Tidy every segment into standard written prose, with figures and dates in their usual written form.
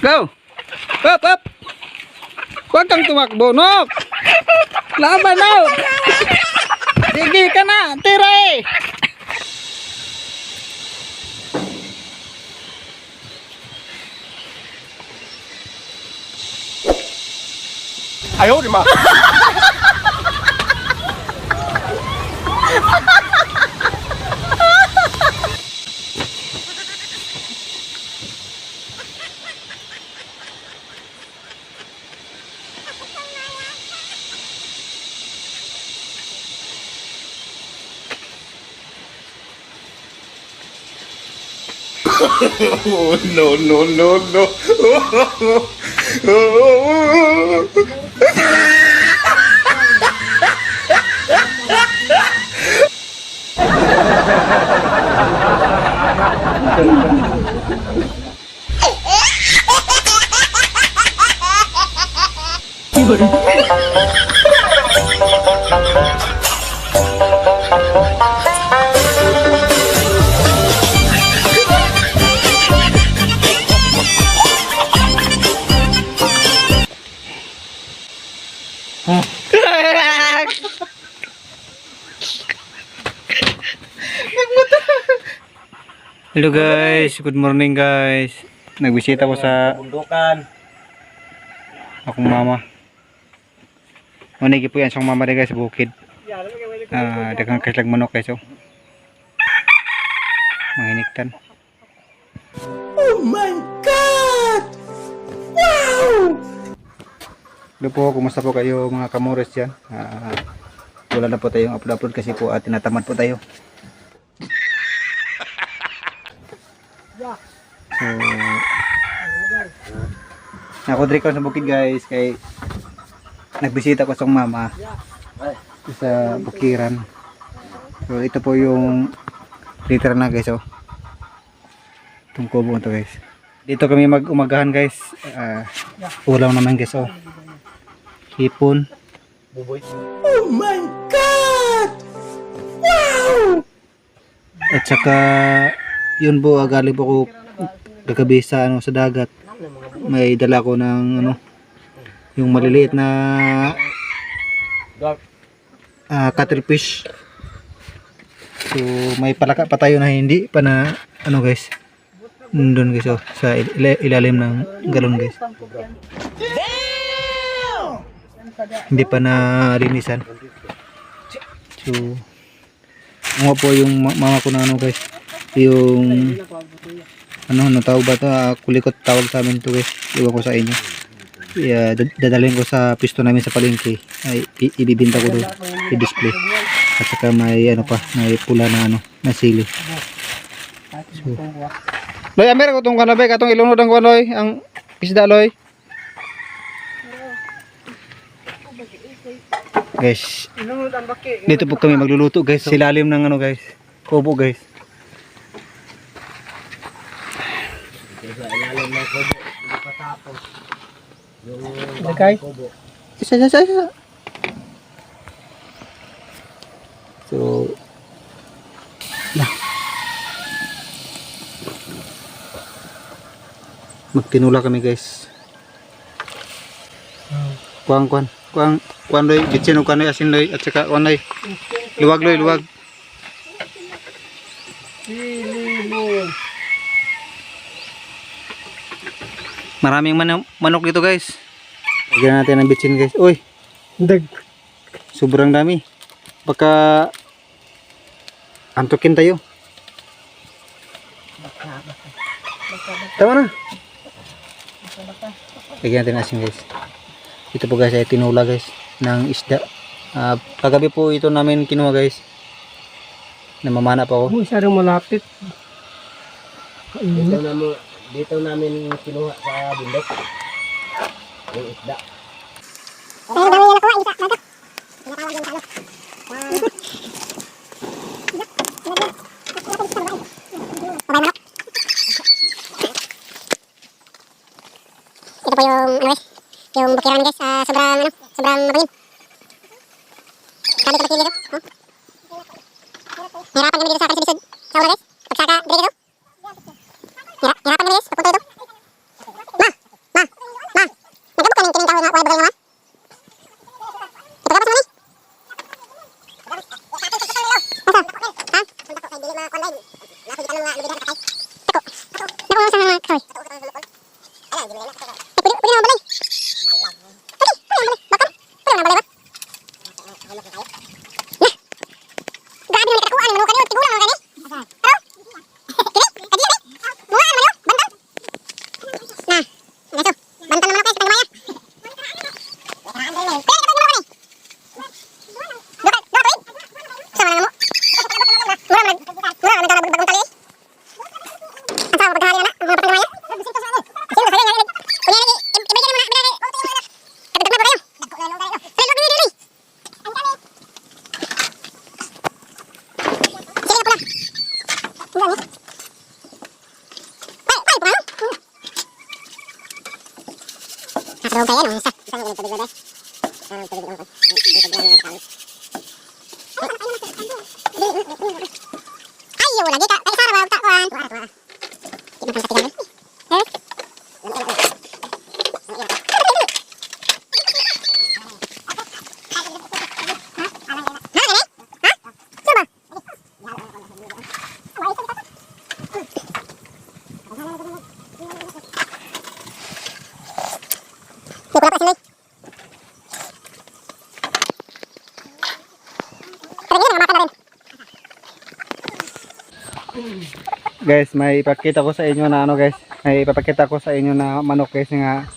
Go! Up, up! Huwag kang tumakbo, Nok! Laban, Nok! Sige ka na! Tira eh! Ayaw, di ma. Oh, no, no, no, no. Hello guys, good morning guys. Nagbisita ko sa bundukan. akong mama. Manigi po yan siyang mama rin guys sa bukid. Dagang kaslag manok guys. Oh. Manginiktan. Oh my God! Wow! Hello po, kumusta po kayo mga kamores dyan? Wala na po tayong upload kasi po tinatamad po tayo. So, ako diri ko sa bukid guys kay nagbisita ko sa mama sa bukiran. So ito po yung literal na guys. Oh. Itong kubo to guys. Dito kami mag-umagahan guys. Ulam naman guys. Oh. Hipon. Oh my God! Wow! At saka yun po galing po ko kagabi sa sa dagat. May dala ko ng yung maliliit na cuttlefish. So may palaka pa tayo na hindi pa na guys. Nandun guys sa ilalim ng galon guys. Hindi pa na linisan. So mga po yung mama ko na guys. Yung tawag ba ito? Kulikot tawag sa amin ito guys. Iwan ko sa inyo. Dadalhin ko sa pisto namin sa palengke. Ay ibibinta ko doon. I-display. At saka may may pula na na sili. So, Loy, amir ko itong kanabay. Katong ilunod ang kanoy. Ang isda Loy. Guys. Dito po kami magluluto guys. Silalim ng guys. Kubo guys. Okay. Isa. So, magtinula kami guys. Kuang Loy, gitsin o kanoy asin Loy, at saka kuang Loy. Luwag Loy, luwag. Maraming manok dito guys. Lagyan natin ng bitsin guys. Uy, sobrang dami. Baka antukin tayo. Tama na. Lagyan natin ng asin guys. Ito po guys ay tinula guys ng isda. Kagabi po ito namin kinuha guys. Namamana pa ako. Masyadong malapit. Dito namin kinuha sa bundok. Yung isda. Ay, dami yan ako. Isa, dagat. Tinatawag yung manok. Ito po yung guys. Yung bukiran guys. Sobrang mabingin. Kami ito magkili dito. Hirapan kami dito sa karisibisod. Sa una guys. Pagsaka dito dito. Hirapan kami guys. Papunta dito. Ma! mga kwan ay nakita ng mga lubidan katay. Tako. Tako sa mga kahoy. Ayan, di mo na. Pwede na balay. Pwede na balay. Bakit? Pwede na balay ba? Grabe naman katakuan naman kanyo, tigulang naman kanyo. Pero? Kini? Kadi ni? Muhaan man yo, bantang. Nah, ito. Bantang naman ako sa pangmaya. Ayo lagi kak, kayak sarap tak kawan. Guys, may ipakita ko sa inyo na ano guys. May ipapakita ko sa inyo na manok guys nga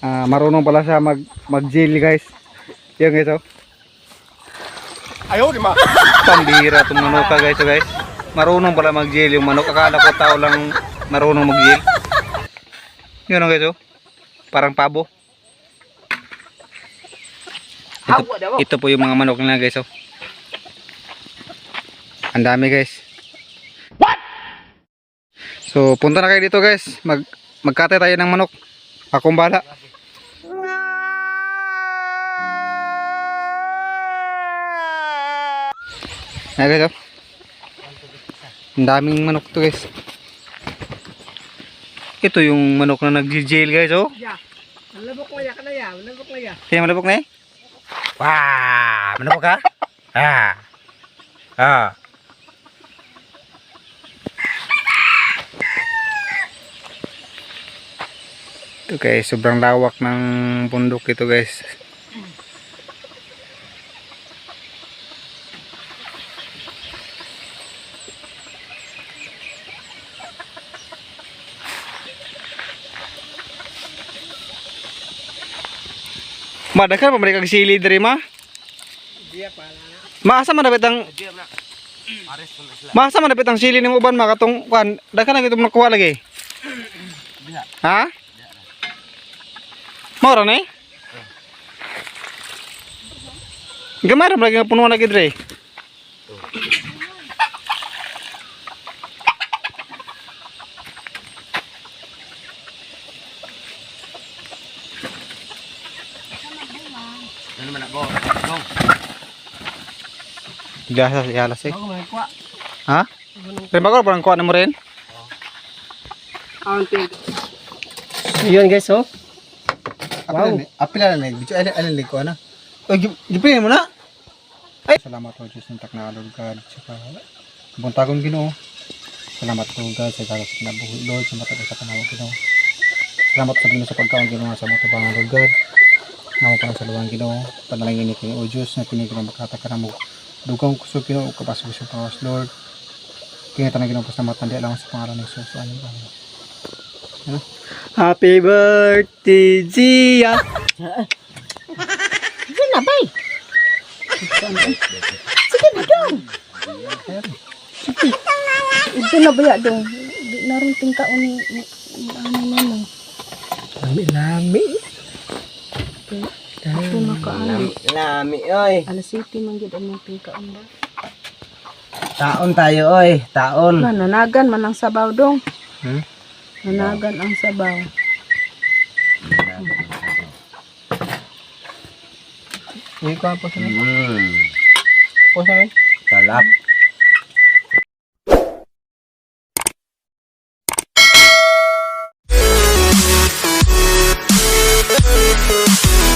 marunong pala siya mag-jail guys. Yan guys oh. Ayaw, di ma. Pambihira itong manok guys oh guys. Marunong pala mag-jail yung manok. Akala ko tao lang marunong mag-jail. Yan oh guys oh. Parang pabo. Ito po yung mga manok nila guys oh. Ang dami guys. So punta na kayo dito guys. Magkatay tayo ng manok. Akong bala. Ayan guys oh. Ang daming manok to guys. Ito yung manok na nag-jail guys oh. Malabok na ya, kanaya. Malabok na ya. Kaya malabok na eh. Wah, malabok ka? Ito guys, sobrang lawak ng bundok ito guys. Madaghan pa mereka sili diri ma. Dia pala na. Maasa man dapat ang Dia na. Ares pala sila. maasa man dapat ang sili nimo uban makatong kan daghan na gito nakuha lagi. Bisa. Ha? Mora na eh? Gamay ra lagi puno lagi dre. Ano man ako? Gong. Biasa alas eh. Ako man kwa. Ha? Terima kasih parang kuha na mo rin. Auntie. Yun guys oh. Wow. Apila na video alin ko na. O gipin mo na. Ay, salamat po Diyos ng taknalog God sa buntagon Ginoo. Salamat po God sa galas na buhay Lord sa matagal sa panawag Ginoo. Salamat sa Ginoo sa pagkaon Ginoo sa mga tabang Lord God. Nawa pa sa luwang Ginoo. Panalangin ni O Diyos na pinili na makata ka na mo. Dugang kusog Ginoo kapasok sa pangawas Lord. Kaya tanang Ginoo sa matandi lang sa pangalan ni Jesus. Amen. Ano? Happy birthday, Zia! Sige na, bay. Sige na dong. Sige. Ito na ba ya dong? Di na rin tingkaon ni ano naman. Lami. Ito na kaano. Lami oy. Alas 7 man gid ang tingkaon ba? Taon tayo oy, taon. Nanagan man ang sabaw dong. Hmm? Nanagan ang sabaw. Uy, ko po sa Mm. po sa Salap.